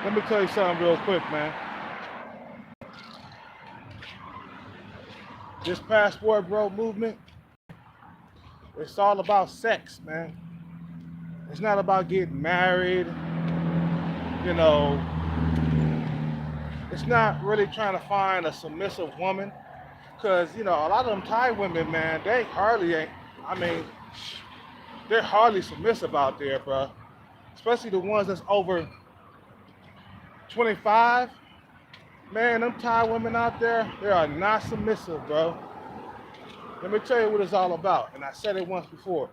Let me tell you something real quick, man. This passport bro movement, it's all about sex, man. It's not about getting married, you know. It's not really trying to find a submissive woman. Cause, a lot of them Thai women, man, they hardly ain't, I mean, they're hardly submissive out there, bro. Especially the ones that's over 25. Man, them Thai women out there, they are not submissive, bro. Let me tell you what it's all about. And I said it once before.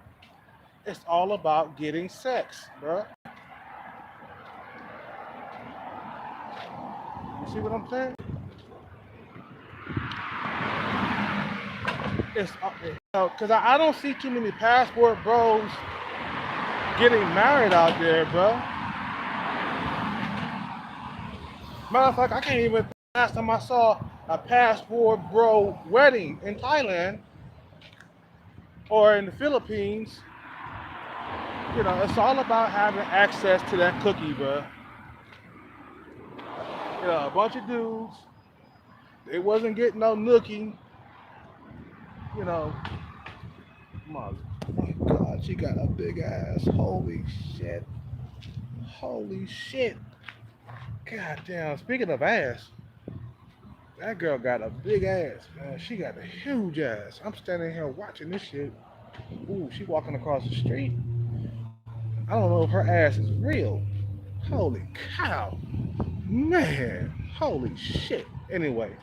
It's all about getting sex, bro. You see what I'm saying? It's, because I don't see too many passport bros getting married out there, bro. Matter of fact, I can't even. Last time I saw a passport bro wedding in Thailand or in the Philippines, it's all about having access to that cookie, bro. A bunch of dudes, they wasn't getting no nookie, you know. My God, she got a big ass. Holy shit. Holy shit. God damn. Speaking of ass, that girl got a big ass, man. She got a huge ass. I'm standing here watching this shit. Ooh, she walking across the street. I don't know if her ass is real. Holy cow. Man. Holy shit. Anyway,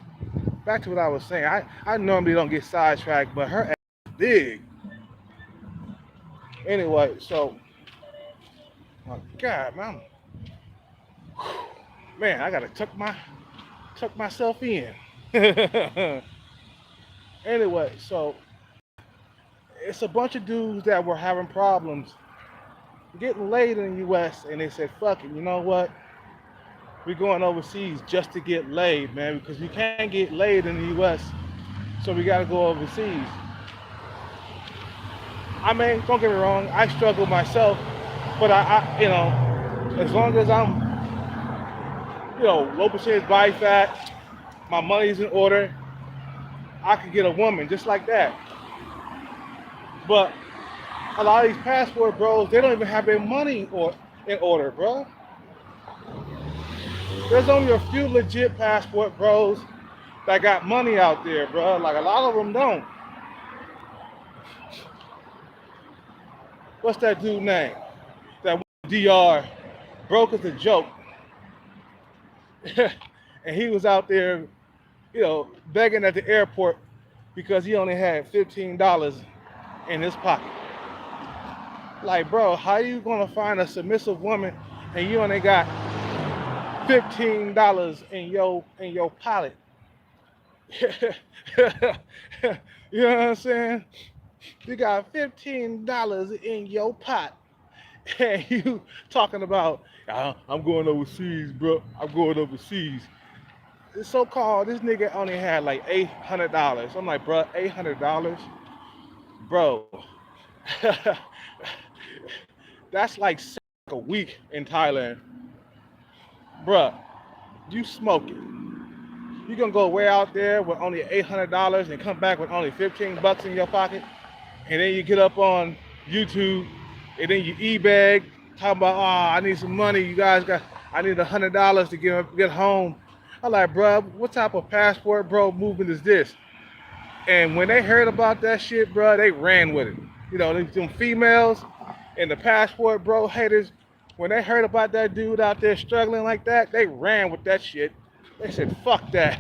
back to what I was saying. I normally don't get sidetracked, but her ass is big. Anyway, so, my God, man. Man, I gotta tuck myself in. Anyway, so it's a bunch of dudes that were having problems getting laid in the U.S. and they said, "Fuck it, you know what? We're going overseas just to get laid, man, because we can't get laid in the U.S. So we gotta go overseas." I mean, don't get me wrong, I struggle myself, but as long as I'm, low percentage body fat, my money's in order, I could get a woman just like that. But a lot of these passport bros, they don't even have their money in order, bro. There's only a few legit passport bros that got money out there, bro. Like a lot of them don't. What's that dude name? That DR broke as a joke, and he was out there, begging at the airport because he only had $15 in his pocket. Like, bro, how you gonna find a submissive woman and you only got $15 in your pallet? You know what I'm saying? You got $15 in your pot, and you talking about, I'm going overseas, bro. I'm going overseas. This so-called, this nigga only had like $800. I'm like, bro, $800, bro. That's like a week in Thailand, bruh. You smoking? You gonna go way out there with only $800 and come back with only 15 bucks in your pocket, and then you get up on YouTube, and then you e-bag, talking about, oh, I need some money. You guys got, I need $100 to get home. I'm like, bruh, what type of passport bro movement is this? And when they heard about that shit, bruh, they ran with it. Them females and the passport bro haters, when they heard about that dude out there struggling like that, they ran with that shit. They said, fuck that.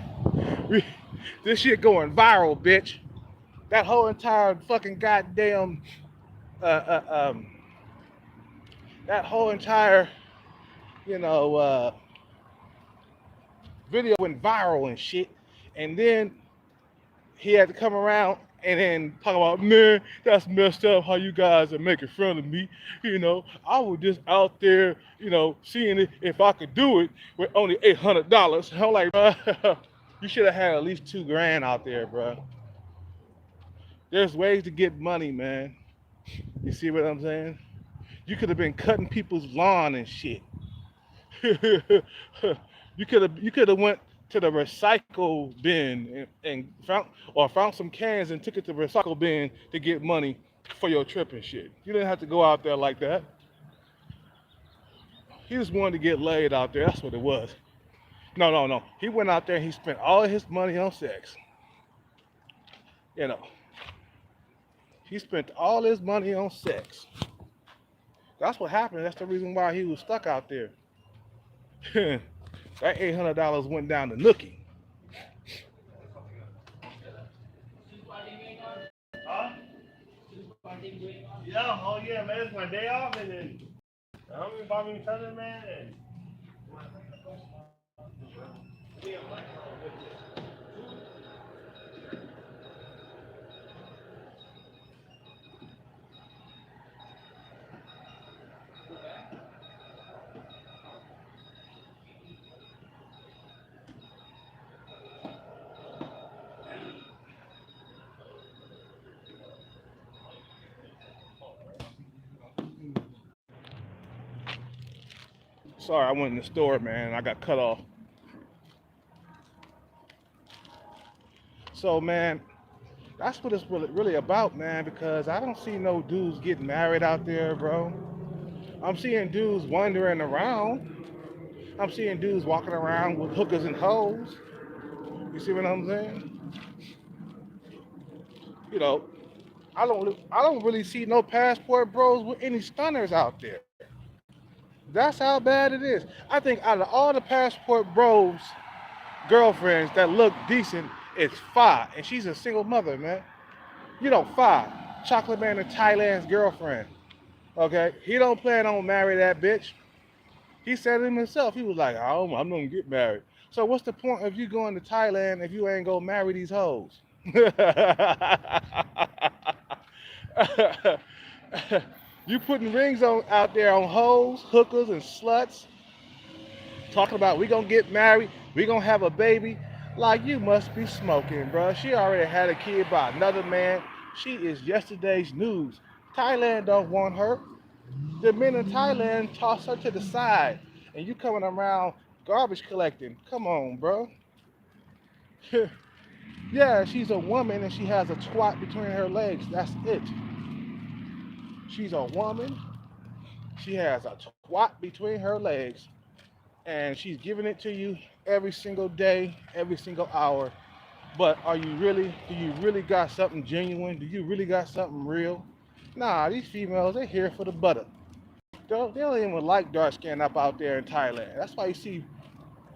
This shit going viral, bitch. That whole entire fucking goddamn, uh, uh, um, that whole entire, you know, uh, video went viral and shit. And then he had to come around and then talk about, man, that's messed up how you guys are making fun of me. I was just out there, seeing if I could do it with only $800. I'm like, bro, you should have had at least 2 grand out there, bro. There's ways to get money, man. You see what I'm saying? You could have been cutting people's lawn and shit. You could have went to the recycle bin and found some cans and took it to the recycle bin to get money for your trip and shit. You didn't have to go out there like that. He just wanted to get laid out there. That's what it was. No, no, no. He went out there and he spent all his money on sex. You know, he spent all his money on sex. That's what happened. That's the reason why he was stuck out there. That $800 went down to Nookie. Huh? Yeah, oh yeah, man, it's my day off, and then I'm involving each other, man. And sorry, I went in the store, man. I got cut off. So, man, that's what it's really about, man. Because I don't see no dudes getting married out there, bro. I'm seeing dudes wandering around. I'm seeing dudes walking around with hookers and hoes. You see what I'm saying? You know, I don't really see no passport bros with any stunners out there. That's how bad it is. I think out of all the passport bros girlfriends that look decent, it's Fa, and she's a single mother, man. You know, Fa, Chocolate Man in Thailand's girlfriend. Okay, he don't plan on marry that bitch. He said it himself. He was like, I'm gonna get married. So what's the point of you going to Thailand if you ain't gonna marry these hoes? You putting rings on out there on hoes, hookers, and sluts, talking about we gonna get married, we gonna have a baby. Like you must be smoking, bro. She already had a kid by another man. She is yesterday's news. Thailand don't want her. The men in Thailand toss her to the side, and you coming around garbage collecting. Come on, bro. Yeah, she's a woman and she has a twat between her legs. That's it. She's a woman. She has a twat between her legs, and she's giving it to you every single day, every single hour. But do you really got something genuine? Do you really got something real? Nah, these females, they here for the butter. They don't even like dark skin up out there in Thailand. That's why you see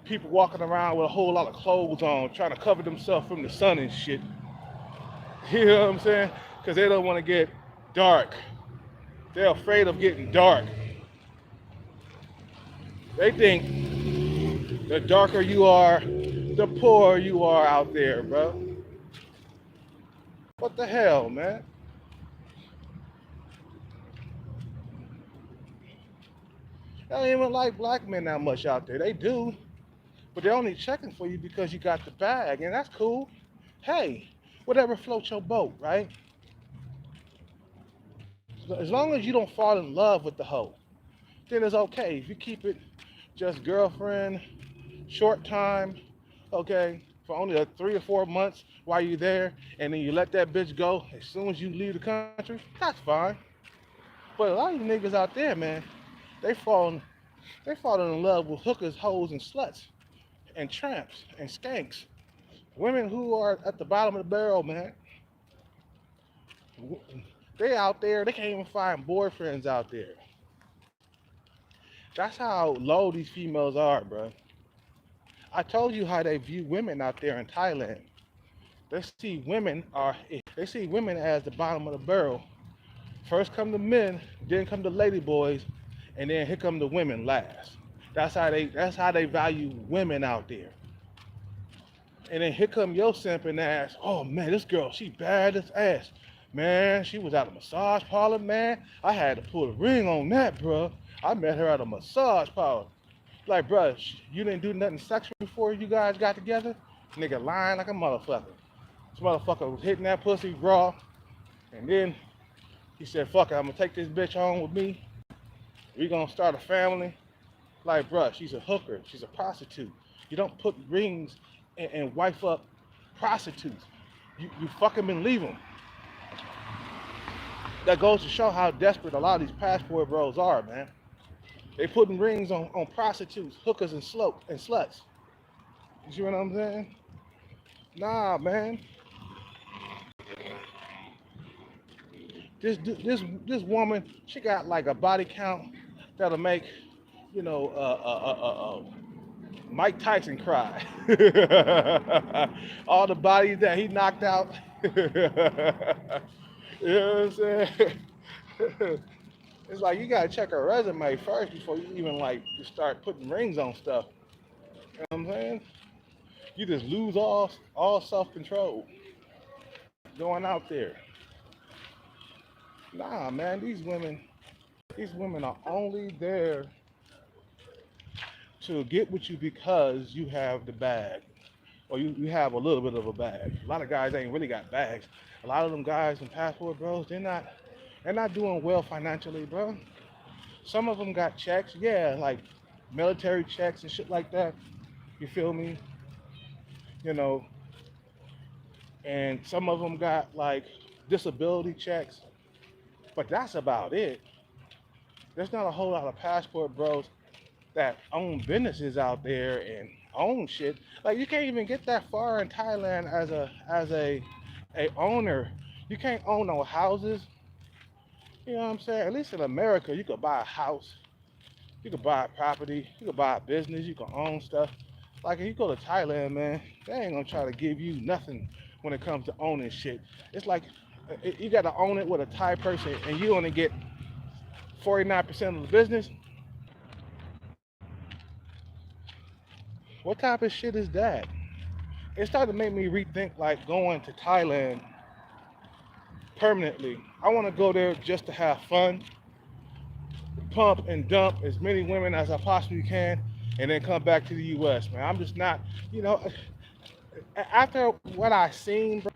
people walking around with a whole lot of clothes on, trying to cover themselves from the sun and shit. You know what I'm saying? Because they don't want to get dark. They're afraid of getting dark. They think the darker you are, the poorer you are out there, bro. What the hell, man? They don't even like black men that much out there. They do, but they're only checking for you because you got the bag, and that's cool. Hey, whatever floats your boat, right? As long as you don't fall in love with the hoe, then it's okay. If you keep it just girlfriend, short time, okay, for only 3 or 4 months while you're there, and then you let that bitch go as soon as you leave the country, that's fine. But a lot of you niggas out there, man, they fall they fall in love with hookers, hoes, and sluts, and tramps, and skanks. Women who are at the bottom of the barrel, man. They out there, they can't even find boyfriends out there. That's how low these females are, bro. I told you how they view women out there in Thailand. They see women as the bottom of the barrel. First come the men, then come the lady boys, and then here come the women last. That's how they value women out there. And then here come your simping ass. Oh man, this girl, she bad as ass. Man, she was at a massage parlor, man. I had to pull a ring on that, bro. I met her at a massage parlor. Like, bro, you didn't do nothing sexual before you guys got together? Nigga lying like a motherfucker. This motherfucker was hitting that pussy raw, and then he said, fuck it, I'm gonna take this bitch home with me. We gonna start a family. Like, bruh, she's a hooker. She's a prostitute. You don't put rings and wife up prostitutes. You fuck them and leave them. That goes to show how desperate a lot of these passport bros are, man. They putting rings on prostitutes, hookers, and sluts. You see what I'm saying? Nah, man. This woman, she got like a body count that'll make, you know, Mike Tyson cry. All the bodies that he knocked out. You know what I'm saying? It's like you gotta check her resume first before you even like start putting rings on stuff. You know what I'm saying? You just lose all self control going out there. Nah, man, these women are only there to get with you because you have the bag or you have a little bit of a bag. A lot of guys ain't really got bags. A lot of them guys and passport bros, they're not doing well financially, bro. Some of them got checks, yeah, like military checks and shit like that. You feel me? You know, and some of them got like disability checks, but that's about it. There's not a whole lot of passport bros that own businesses out there and own shit. Like you can't even get that far in Thailand as a owner. You can't own no houses. You know what I'm saying? At least in America, you could buy a house, you could buy a property, you could buy a business, you can own stuff. Like if you go to Thailand, man, they ain't gonna try to give you nothing when it comes to owning shit. It's like you got to own it with a Thai person, and you only get 49% of the business. What type of shit is that? It started to make me rethink like going to Thailand permanently. I want to go there just to have fun, pump and dump as many women as I possibly can, and then come back to the U.S. Man, I'm just not, you know, after what I seen, bro.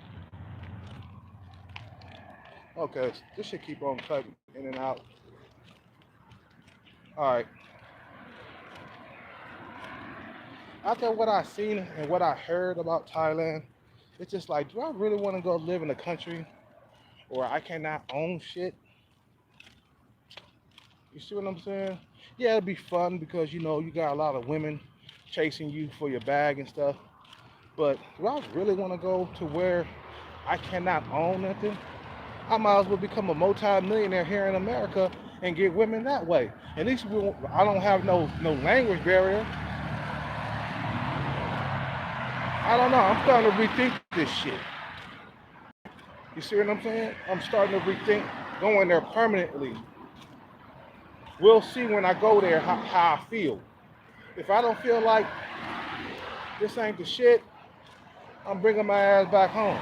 Okay, this should keep on cutting in and out. All right. After what I seen and what I heard about Thailand, it's just like, do I really want to go live in a country where I cannot own shit? You see what I'm saying? Yeah, it'd be fun because you know you got a lot of women chasing you for your bag and stuff. But do I really want to go to where I cannot own nothing? I might as well become a multi-millionaire here in America and get women that way. At least I don't have no language barrier. I don't know. I'm starting to rethink this shit. You see what I'm saying? I'm starting to rethink going there permanently. We'll see when I go there how I feel. If I don't feel like this ain't the shit, I'm bringing my ass back home.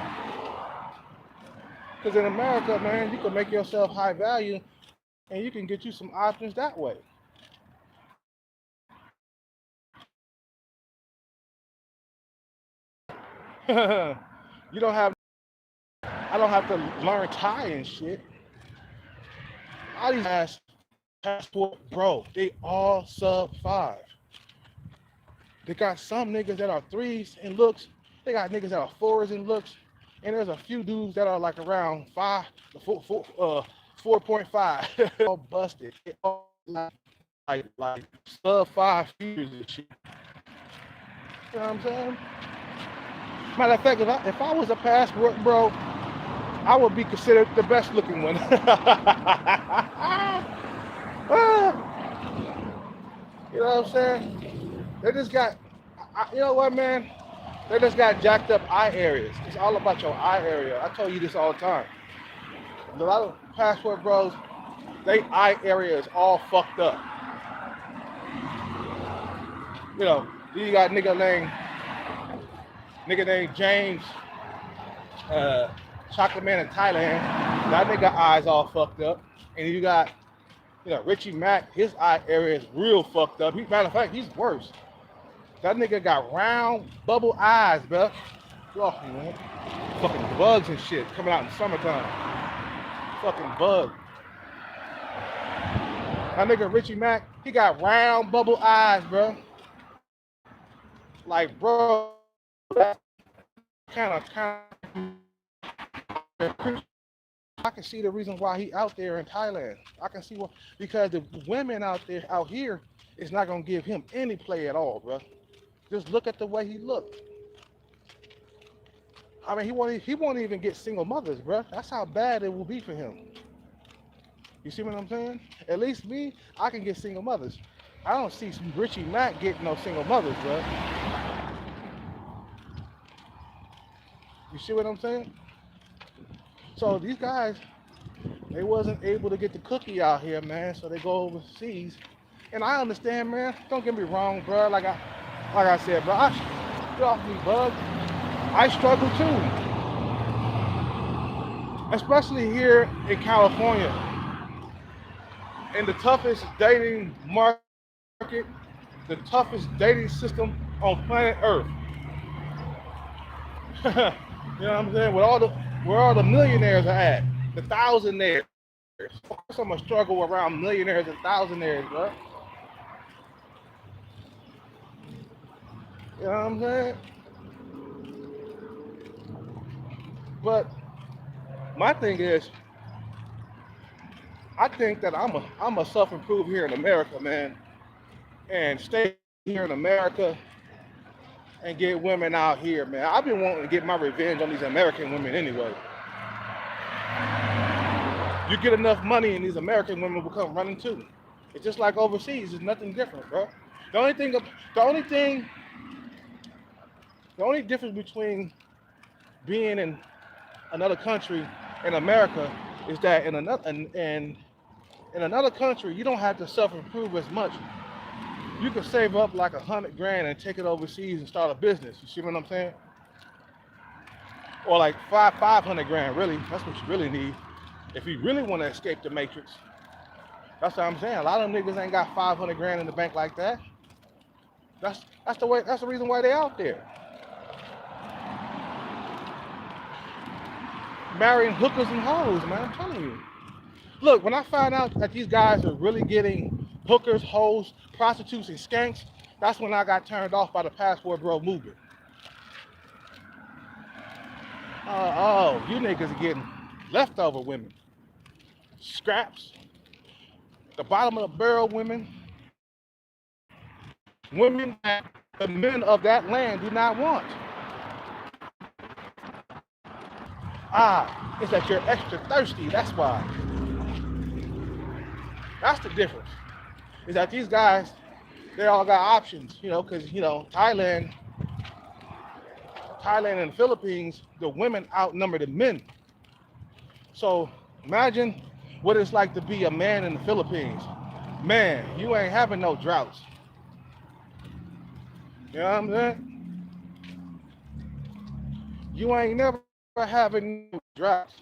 Because in America, man, you can make yourself high value and you can get you some options that way. You don't have, I don't have to learn Thai and shit. All these ass passport, bro, they all sub 5. They got some niggas that are 3s in looks. They got niggas that are 4s in looks. And there's a few dudes that are like around 4.5. All busted. They all like sub 5 features and shit. You know what I'm saying? Matter of fact, if I was a passport bro, I would be considered the best looking one. You know what I'm saying? They just got, you know what, man? They just got jacked up eye areas. It's all about your eye area. I tell you this all the time. A lot of passport bros, they eye area is all fucked up. You know, you got nigga named James, Chocolate Man in Thailand. That nigga eyes all fucked up. And you got, you know, Richie Mack, his eye area is real fucked up. Matter of fact, he's worse. That nigga got round bubble eyes, bro. Oh, man. Fucking bugs and shit coming out in summertime. Fucking bug. My nigga Richie Mack, he got round bubble eyes, bro. Like, bro, that kind of I can see the reason why he out there in Thailand. I can see what, because the women out there out here is not gonna give him any play at all, bro. Just look at the way he looked. I mean, he won't even get single mothers, bro. That's how bad it will be for him. You see what I'm saying? At least me, I can get single mothers. I don't see Richie Mack getting no single mothers, bro. You see what I'm saying? So these guys, they wasn't able to get the cookie out here, man. So they go overseas, and I understand, man. Don't get me wrong, bro. Like I said, bro. Get off me, bud. I struggle too, especially here in California, in the toughest dating market, the toughest dating system on planet Earth. You know what I'm saying? Where all the millionaires are at, the thousandaires. Of course, I'm gonna struggle around millionaires and thousandaires, bro. You know what I'm saying? But my thing is, I think that I'm a self-improve here in America, man, and stay here in America and get women out here, man. I've been wanting to get my revenge on these American women anyway. You get enough money and these American women will come running too. It's just like overseas. It's nothing different, bro. The only thing, the only thing, the only difference between being in another country and America is that in another country you don't have to self-improve as much. You can save up like 100 grand and take it overseas and start a business. You see what I'm saying? Or like 500 grand. Really, that's what you really need if you really want to escape the matrix. That's what I'm saying. A lot of them niggas ain't got 500 grand in the bank like that. That's the way. That's the reason why they out there marrying hookers and hoes, man. I'm telling you. Look, when I found out that these guys are really getting hookers, hoes, prostitutes, and skanks, that's when I got turned off by the Passport Bro movement. Oh, you niggas are getting leftover women, scraps, the bottom of the barrel women, women that the men of that land do not want. It's that you're extra thirsty, that's why. That's the difference. Is that these guys, they all got options, because, Thailand and the Philippines, the women outnumber the men. So imagine what it's like to be a man in the Philippines. Man, you ain't having no droughts. You know what I'm saying? You ain't never having no droughts.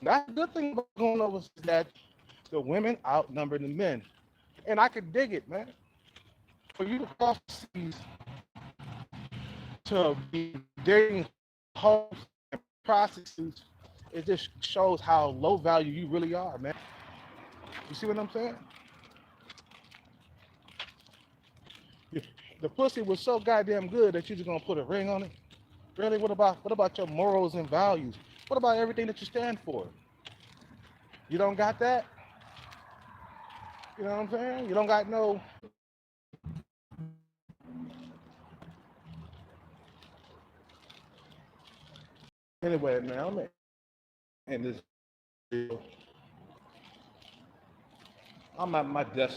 That's the good thing about going over is that the women outnumber the men. And I could dig it, man. For you to cross the seas to be dating hoes and prostitutes, it just shows how low value you really are, man. You see what I'm saying? The pussy was so goddamn good that you just gonna put a ring on it. Really? What about your morals and values? What about everything that you stand for? You don't got that? You know what I'm saying? You don't got no. Anyway, man, I'm in this video. I'm at my desk.